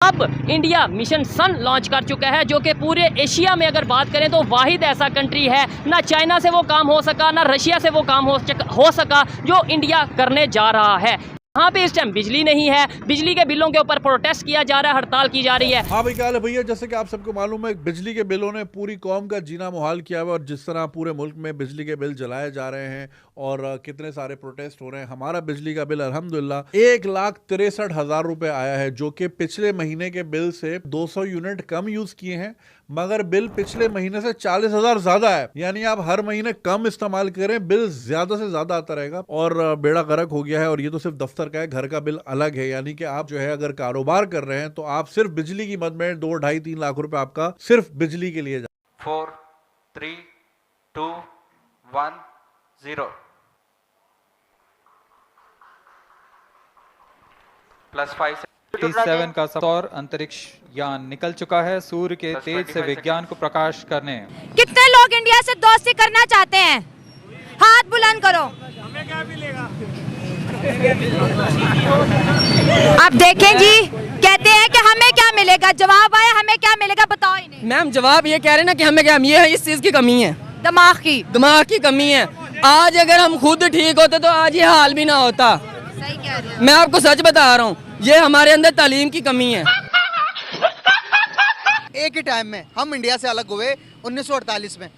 अब India mission सन launch कर चुका है, जो कि पूरे एशिया में अगर बात करें तो वाहिद ऐसा कंट्री है, ना चाइना से वो काम हो सका, ना रशिया से वो काम हो सका जो इंडिया करने जा रहा है। यहाँ पे इस टाइम बिजली नहीं है, बिजली के बिलों के ऊपर प्रोटेस्ट किया जा रहा है, हड़ताल की जा रही है। हाँ भाई, क्या हाल है भैया? जैसे कि आप सबको मालूम है, बिजली के बिलों ने पूरी कौम का जीना मुहाल किया हुआ, और जिस तरह पूरे मुल्क में बिजली के बिल जलाए जा रहे हैं और कितने सारे प्रोटेस्ट हो रहे हैं। हमारा बिजली का बिल अल्हम्दुलिल्लाह 1,63,000 रुपए आया है, जो कि पिछले महीने के बिल से 200 यूनिट कम यूज किए हैं, मगर बिल पिछले महीने से 40,000 ज्यादा है। यानी आप हर महीने कम इस्तेमाल करें, बिल ज्यादा से ज्यादा आता रहेगा, और बेड़ा गर्क हो गया है। और ये तो सिर्फ दफ्तर का है, घर का बिल अलग है। यानी कि आप जो है अगर कारोबार कर रहे हैं तो आप सिर्फ बिजली की मद में 2, 2.5, 3 लाख रुपए आपका सिर्फ बिजली के लिए 4, 3, 2, 1, 0 +5 37 का सौर अंतरिक्ष यान निकल चुका है सूर्य के तेज से विज्ञान को प्रकाश करने। कितने लोग इंडिया से दोस्ती करना चाहते हैं? हाथ बुलंद करो। हमें क्या मिलेगा? आप देखें जी, कहते हैं कि हमें क्या मिलेगा, जवाब आया हमें क्या मिलेगा, बताओ ही नहीं। मैम जवाब ये कह रहे हैं ना कि हमें क्या, ये है, इस चीज की कमी है, दिमाग की कमी है। आज अगर हम खुद ठीक होते तो आज ये हाल भी ना होता। सही कह रहे हैं। मैं आपको सच बता रहा हूँ, ये हमारे अंदर तालीम की कमी है। एक ही टाइम में हम इंडिया से अलग हुए 1948 में।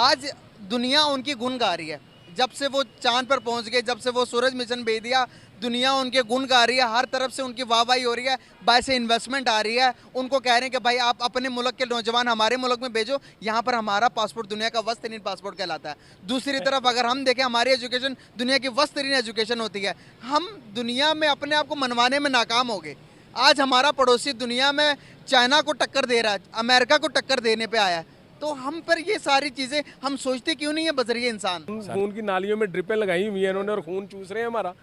आज दुनिया उनकी गुण गा रही है। जब से वो चांद पर पहुंच गए, जब से वो सूरज मिशन भेज दिया, दुनिया उनके गुण गा रही है। हर तरफ से उनकी वाहवाही हो रही है, बाहर से इन्वेस्टमेंट आ रही है। उनको कह रहे हैं कि भाई आप अपने मुल्क के नौजवान हमारे मुल्क में भेजो। यहाँ पर हमारा पासपोर्ट दुनिया का वस्त तरीन पासपोर्ट कहलाता है। दूसरी तरफ अगर हम देखें, हमारी एजुकेशन दुनिया की वस्त तरीन एजुकेशन होती है। हम दुनिया में अपने आप को मनवाने में नाकाम हो गए। आज हमारा पड़ोसी दुनिया में चाइना को टक्कर दे रहा है, अमेरिका को टक्कर देने पे आया है। तो हम पर ये सारी चीजें हम सोचते क्यों नहीं है बजरिए इंसान। खून की नालियों में ड्रिपें लगाई हुई है इन्होंने और खून चूस रहे हैं हमारा।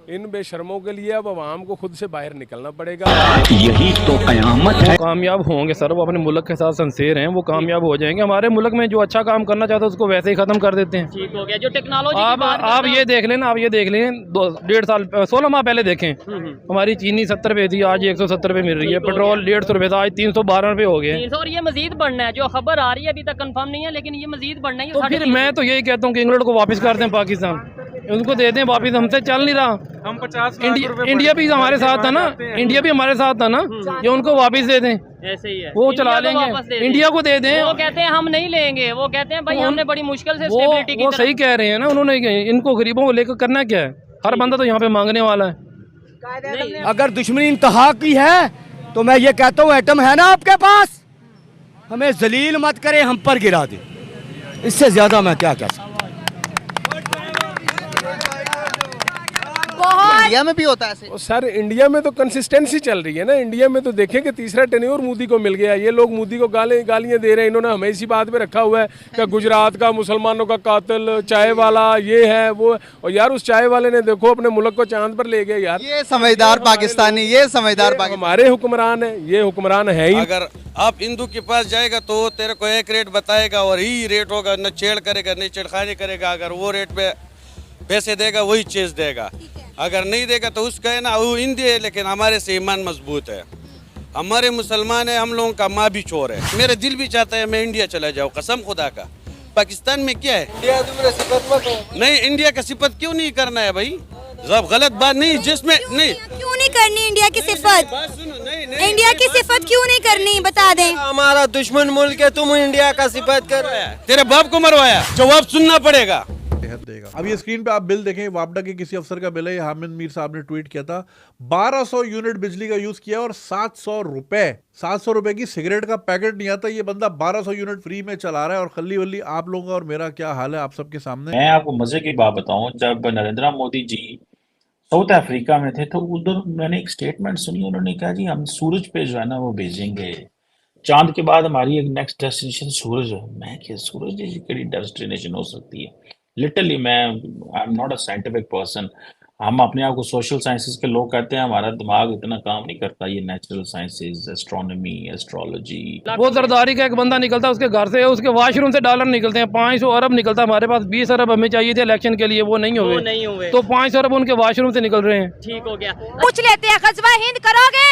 इन बेशर्मों के लिए अब आवाम को खुद से बाहर निकलना पड़ेगा। यही तो कयामत है। कामयाब होंगे सर, वो अपने मुल्क के साथ सिंसियर हैं, वो कामयाब हो जाएंगे। हमारे मुल्क में जो अच्छा काम करना चाहता है उसको वैसे ही खत्म कर देते हैं। ठीक हो गया। जो टेक्नोलॉजी आप ये देख लें, आप ये देख लें, 1.5 साल 16 माह पहले देखें, हमारी चीनी 70 रुपए थी, आज 170 रुपए मिल रही है। पेट्रोल 150 रुपए था, आज 312 रुपए हो गए। और ये मजीद बढ़ना है। जो खबर आ रही है अभी तक कंफर्म नहीं है, लेकिन ये मजीद बढ़ना है। तो फिर मैं तो यही कहता हूँ कि इंग्लैंड को वापस कर दें, पाकिस्तान उनको दे दें वापस। हमसे चल नहीं रहा। हम 50 इंडिया भी हमारे साथ था ना, इंडिया भी हमारे साथ था ना, ये उनको वापस दे दें। ऐसे ही है, वो चला लेंगे, इंडिया को दे दें। वो कहते हैं हम नहीं लेंगे, वो कहते हैं भाई हमने बड़ी मुश्किल से स्टेबिलिटी की। वो सही कह रहे हैं ना, उन्होंने इनको गरीबों को लेकर करना क्या है? हर बंदा तो यहाँ पे मांगने वाला है। अगर दुश्मनी इंतहा की है तो मैं ये कहता हूँ, एटम है ना आपके पास, हमें जलील मत करे, हम पर गिरा दे। इससे ज्यादा मैं क्या कह सकता हूँ। इंडिया में भी होता है ऐसे। सर इंडिया में तो कंसिस्टेंसी चल रही है ना। इंडिया में तो देखें कि तीसरा टेन्योर मोदी को मिल गया। ये लोग मोदी को गालियां दे रहे हैं। इन्होंने हमें इसी बात पे रखा हुआ है कि गुजरात का मुसलमानों का कातिल, चाय वाला, ये है वो। और यार उस चाय वाले ने देखो अपने मुल्क को चांद पर ले गए यार। ये समझदार पाकिस्तानी, ये समझदार हमारे हुक्मरान है, ये हुक्मरान है ही। अगर आप हिंदू के पास जाएगा तो तेरे को एक रेट बताएगा और ही रेट होगा, न छेड़ करेगा न छेड़खानी करेगा। अगर वो रेट पे पैसे देगा वही चीज देगा, अगर नहीं देगा तो उसका है ना वो हिंदी है, लेकिन हमारे से ईमान मजबूत है। हमारे मुसलमान है, हम लोगों का माँ भी चोर है। मेरा दिल भी चाहता है मैं इंडिया चला जाऊँ, कसम खुदा का। पाकिस्तान में क्या है? नहीं, इंडिया का सिफत क्यों नहीं करना है भाई? जब गलत बात नहीं, जिसमें नहीं क्यों नहीं करनी इंडिया की सिफत? इंडिया की सिफत क्यों नहीं करनी, बता दें। हमारा दुश्मन मुल्क है, तुम इंडिया का सिफत कर रहे हैं। तेरे बाप को मरवाया, जवाब सुनना पड़ेगा। देगा। अब ये स्क्रीन पे आप बिल देखें, वापडा के किसी अफसर का बिल है। हामिद मीर साहब ने ट्वीट किया था, 1200 यूनिट बिजली का यूज किया और 700 रुपए की सिगरेट का पैकेट नहीं आता। ये बंदा 1200 यूनिट फ्री में चला रहा है। और खल्ली वल्ली आप लोगों का और मेरा क्या हाल है आप सबके सामने। मैं आपको मजे की बात बताऊं, जब नरेंद्र मोदी जी साउथ अफ्रीका में थे तो उधर मैंने एक स्टेटमेंट सुनी, उन्होंने कहा जी हम सूरज पे जो है ना वो भेजेंगे, चांद के बाद हमारी एक नेक्स्ट डेस्टिनेशन सूरज है। मैं क्या, सूरज जैसी कड़ी डेस्टिनेशन हो सकती है? Literally I am not a scientific person. हम अपने आप को सोशल साइंसेज के लोग कहते हैं, हमारा दिमाग इतना काम नहीं करता। ये नेचुरल साइंसेज, एस्ट्रोनॉमी, एस्ट्रोलॉजी। वो जरदारी का एक बंदा निकलता है उसके घर से, उसके वॉशरूम से डॉलर निकलते हैं, 500 अरब निकलता है। हमारे पास 20 अरब हमें चाहिए थे इलेक्शन के लिए, वो नहीं हुए। तो 500 अरब उनके वॉशरूम से निकल रहे हैं। ठीक हो गया। पूछ लेते हैं, ग़ज़वा हिंद करोगे?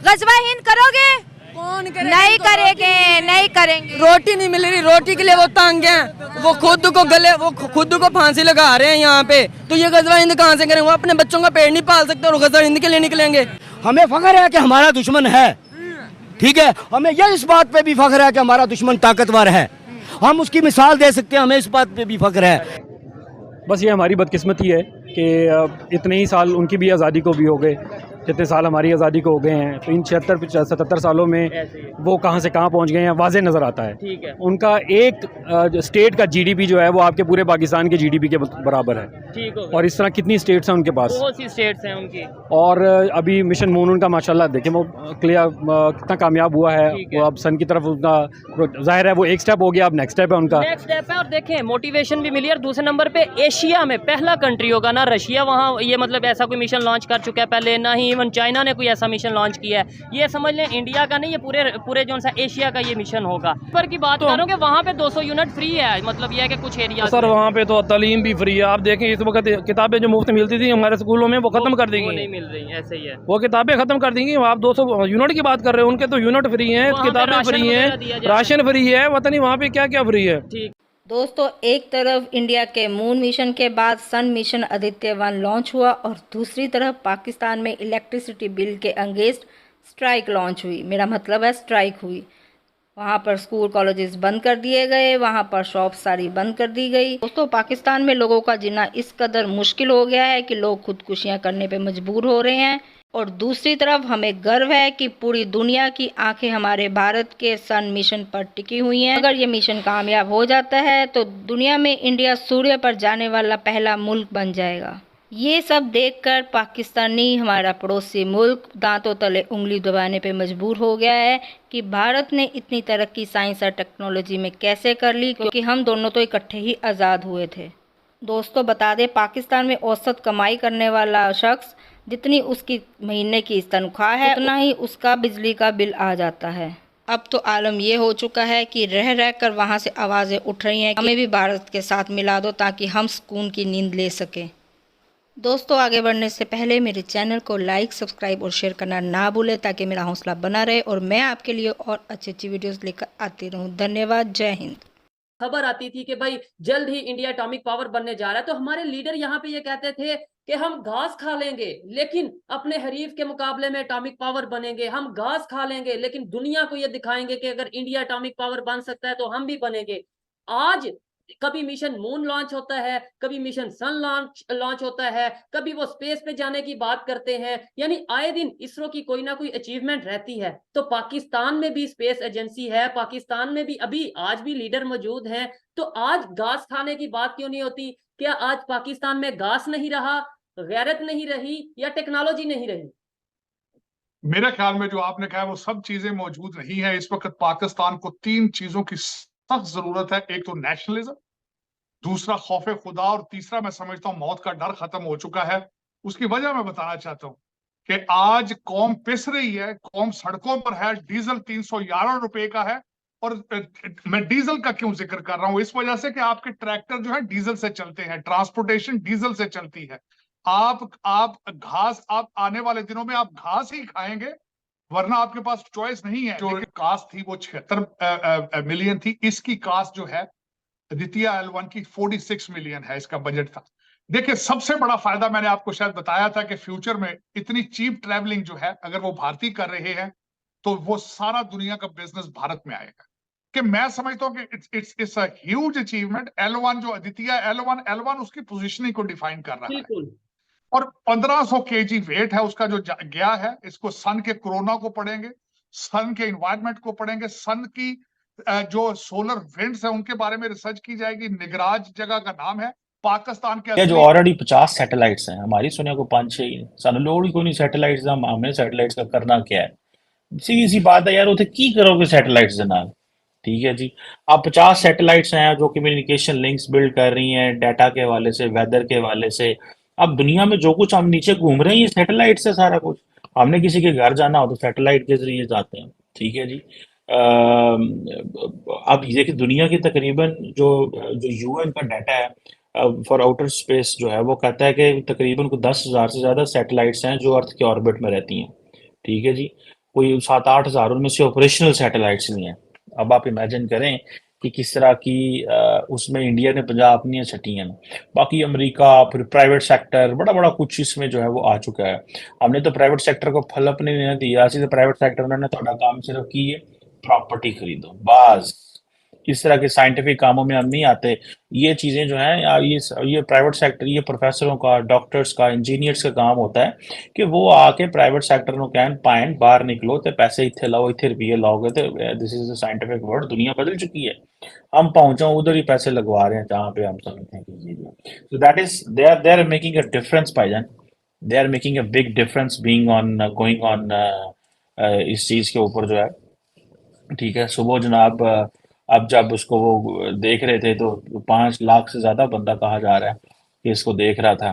गजवा हिंद करोगे? कौन करे? नहीं करेंगे, नहीं करेंगे। रोटी नहीं मिल रही, रोटी के लिए वो तंग हैं, वो खुद को फांसी लगा रहे हैं यहाँ पे। तो ये गजवा हिंद कहाँ से करेंगे? वो अपने बच्चों का पेट नहीं पाल सकते और गजवा हिंद के लिए निकलेंगे। हमें फख्र है कि हमारा दुश्मन है, ठीक है, हमें ये इस बात पे भी फख्र है कि हमारा दुश्मन ताकतवर है, हम उसकी मिसाल दे सकते हैं, हमें इस बात पे भी फख्र है। बस ये हमारी बदकिस्मती है कि इतने ही साल उनकी भी आज़ादी को भी हो गए, जितने साल हमारी आज़ादी को हो गए हैं, तो इन 76-77 सालों में वो कहाँ से कहाँ पहुँच गए हैं वाज़े नज़र आता है। ठीक है। उनका एक स्टेट का जीडीपी जो है वो आपके पूरे पाकिस्तान के जीडीपी के बराबर है। ठीक हो और इस तरह कितनी स्टेट्स हैं उनके पास, बहुत सी स्टेट्स हैं उनकी। और अभी मिशन मून उनका माशाल्लाह देखें वो क्लियर कितना कामयाब हुआ है। वो अब सन की तरफ उनका जाहिर है वो एक स्टेप हो गया, अब नेक्स्ट स्टेप है उनका। नेक्स्ट स्टेप है, और देखें मोटिवेशन भी मिली। और दूसरे नंबर पे एशिया में पहला कंट्री होगा ना रशिया, वहाँ ये मतलब ऐसा कोई मिशन लॉन्च कर चुका है पहले, ना ही इवन चाइना ने कोई ऐसा मिशन लॉन्च किया है। ये समझ लें इंडिया का नहीं, ये पूरे जो सा एशिया का ये मिशन होगा। पर की बात करूँ कि वहाँ पे 200 यूनिट फ्री है, मतलब ये है कि कुछ एरिया सर वहाँ पे तो तालीम भी फ्री है। आप देखें इस वक्त किताबें जो मुफ्त मिलती थी हमारे स्कूलों में वो खत्म कर दी गई, नहीं मिल रही, ऐसे ही है। वो किताबें खत्म कर दी गई। आप 200 यूनिट की बात कर रहे हो, उनके तो यूनिट फ्री हैं, किताबें फ्री हैं, राशन फ्री है, पता नहीं वहाँ पे क्या क्या फ्री है। दोस्तों, एक तरफ इंडिया के मून मिशन के बाद सन मिशन आदित्य-1 लॉन्च हुआ और दूसरी तरफ पाकिस्तान में इलेक्ट्रिसिटी बिल के अगेंस्ट स्ट्राइक लॉन्च हुई। मेरा मतलब है स्ट्राइक हुई। वहाँ पर स्कूल कॉलेजेस बंद कर दिए गए, वहाँ पर शॉप सारी बंद कर दी गई। दोस्तों, पाकिस्तान में लोगों का जीना इस कदर मुश्किल हो गया है कि लोग खुदकुशियाँ करने पे मजबूर हो रहे हैं। और दूसरी तरफ हमें गर्व है कि पूरी दुनिया की आंखें हमारे भारत के सन मिशन पर टिकी हुई हैं। अगर ये मिशन कामयाब हो जाता है तो दुनिया में इंडिया सूर्य पर जाने वाला पहला मुल्क बन जाएगा। ये सब देखकर पाकिस्तानी, हमारा पड़ोसी मुल्क, दांतों तले उंगली दबाने पे मजबूर हो गया है कि भारत ने इतनी तरक्की साइंस और टेक्नोलॉजी में कैसे कर ली, क्योंकि हम दोनों तो इकट्ठे ही आज़ाद हुए थे। दोस्तों, बता दें पाकिस्तान में औसत कमाई करने वाला शख्स जितनी उसकी महीने की तनख्वाह है उतना ही उसका बिजली का बिल आ जाता है। अब तो आलम ये हो चुका है कि रह रह कर वहाँ से आवाज़ें उठ रही हैं, हमें भी भारत के साथ मिला दो ताकि हम सुकून की नींद ले सकें। दोस्तों, आगे बढ़ने से पहले मेरे चैनल को लाइक, सब्सक्राइब और शेयर करना ना भूलें ताकि मेरा हौसला बना रहे और मैं आपके लिए और अच्छी वीडियोस लेकर आती रहूं। धन्यवाद। जय हिंद। खबर आती थी कि भाई जल्द ही इंडिया एटॉमिक पावर बनने जा रहा है, तो हमारे लीडर यहाँ पे ये कहते थे कि हम घास खा लेंगे लेकिन अपने हरीफ के मुकाबले में एटॉमिक पावर बनेंगे। हम घास खा लेंगे लेकिन दुनिया को ये दिखाएंगे कि अगर इंडिया एटॉमिक पावर बन सकता है तो हम भी बनेंगे। आज कभी मिशन मून लॉन्च होता है, कभी मिशन सन लॉन्च होता है, कभी वो स्पेस पे जाने की बात करते हैं, यानी आए दिन इसरो की कोई ना कोई अचीवमेंट रहती है। तो पाकिस्तान में भी स्पेस एजेंसी है, पाकिस्तान में भी अभी आज भी लीडर मौजूद हैं। तो आज घास खाने की बात क्यों नहीं होती? क्या आज पाकिस्तान में घास नहीं रहा, गैरत नहीं रही, या टेक्नोलॉजी नहीं रही? मेरे ख्याल में जो आपने कहा वो सब चीजें मौजूद नहीं है। इस वक्त पाकिस्तान को 3 चीजों की सख्त जरूरत है। एक तो नेशनलिज्म, दूसरा खौफ खुदा, और तीसरा मैं समझता हूं मौत का डर खत्म हो चुका है। उसकी वजह मैं बताना चाहता हूं कि आज कौम पिस रही है, कौम सड़कों पर है। डीजल 311 रुपए का है। और मैं डीजल का क्यों जिक्र कर रहा हूं? इस वजह से कि आपके ट्रैक्टर जो है डीजल से चलते हैं, ट्रांसपोर्टेशन डीजल से चलती है। आप घास, आप आने वाले दिनों में आप घास ही खाएंगे, वरना आपके पास चॉइस नहीं है। जो कास्ट थी वो 76 मिलियन थी। इसकी कास्ट जो है आदित्य L1 की 46 मिलियन है, इसका बजट था। देखिए, सबसे बड़ा फायदा मैंने आपको शायद बताया था कि फ्यूचर में इतनी चीप ट्रैवलिंग जो है अगर वो भारतीय कर रहे हैं तो वो सारा दुनिया का बिजनेस भारत में आएगा। कि मैं समझता हूं कि it's a huge achievement. L1 जो आदित्य L1 उसकी पोजीशनिंग को डिफाइन कर रहा है। और 1500 kg वेट है उसका जो गया है। इसको सन के कोरोना को पढ़ेंगे, सन के इन्वायरमेंट को पढ़ेंगे, सन की जो सोलर विंड्स है उनके बारे में रिसर्च की जाएगी। निगराज जगह का नाम है। पाकिस्तान के जो ऑलरेडी 50 सैटेलाइट्स हैं, हमारी सुनिया को 5-6 ही सानू लोड़ ही कोई नहीं सैटेलाइट्स दा। हमें सैटेलाइट्स का करना क्या है? सीधी सी बात है यार, उसे की करोगे सैटेलाइट्स के नाल? ठीक है जी, अब 50 सैटेलाइट्स हैं जो कम्युनिकेशन लिंक्स बिल्ड कर रही हैं, डाटा के हवाले से, वेदर के हवाले से। अब दुनिया में जो कुछ हम नीचे घूम रहे हैं ये सैटेलाइट से सारा कुछ। हमने किसी के घर जाना हो तो सैटेलाइट के जरिए जाते हैं। ठीक है जी। अब देखिए दुनिया की तकरीबन जो यूएन का डाटा है फॉर आउटर स्पेस जो है वो कहता है कि तकरीबन को 10,000 से ज़्यादा सैटेलाइट्स हैं जो अर्थ के ऑर्बिट में रहती हैं। ठीक है जी। कोई 7-8 हज़ार उनमें से ऑपरेशनल सैटेलाइट्स नहीं है। अब आप इमेजिन करें कि किस तरह की उसमें इंडिया ने 50 अपनी छटी हैं। बाकी अमेरिका फिर प्राइवेट सेक्टर बड़ा कुछ इसमें जो है वो आ चुका है। हमने तो प्राइवेट सेक्टर को फलप नहीं दिया, असं तो प्राइवेट सेक्टर ने थोड़ा काम सिर्फ की है प्रॉपर्टी खरीदो बस। इस तरह के साइंटिफिक कामों में हम नहीं आते। ये चीज़ें जो हैं या ये प्राइवेट सेक्टर, ये प्रोफेसरों का, डॉक्टर्स का, इंजीनियर्स का काम होता है कि वो आके प्राइवेट सेक्टर ਨੂੰ ਕਹਿਣ ਪਾਣ ਬਾਹਰ निकलो तो पैसे ਇੱਥੇ लाओ, ਇੱਥੇ रुपये लाओगे तो this is the scientific word. दुनिया बदल चुकी है, हम पहुंचो उधर ही पैसे लगवा रहे हैं जहाँ पे हम समझते हैं कि ये so that is they are making a difference भाईजान। They are making a big difference being on going on इस चीज़ के ऊपर जो है। ठीक है, सुबह जनाब अब जब उसको वो देख रहे थे तो 5 लाख से ज़्यादा बंदा कहा जा रहा है कि इसको देख रहा था।